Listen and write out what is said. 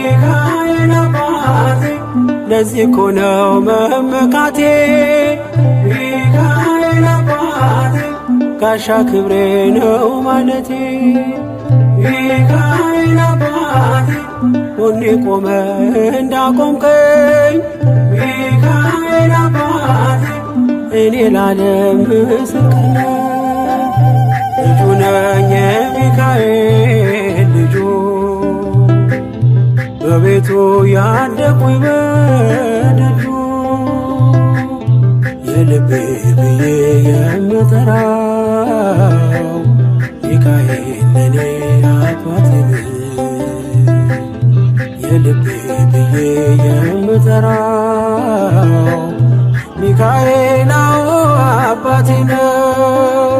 ሚካኤል አባቴ ለዚህ እኮ ነው መመካቴ ሚካኤል አባቴ ጋሻ ክብሬ ነው ማለቴ ሚካኤል አባቴ ጎኔ ቆመ እንዳቆምከኝ ሚካኤል አባቴ እኔ ላለም ምስክር ነኝ ልጁ ነኝ የሚካኤል ልጁ በቤቱ ያደኩኝ በደጁ የልቤ ብዬ የምጠራው ሚካኤል ለኔ አባቴ ነው የልቤ ብዬ የምጠራው ሚካኤል አባቴ ነው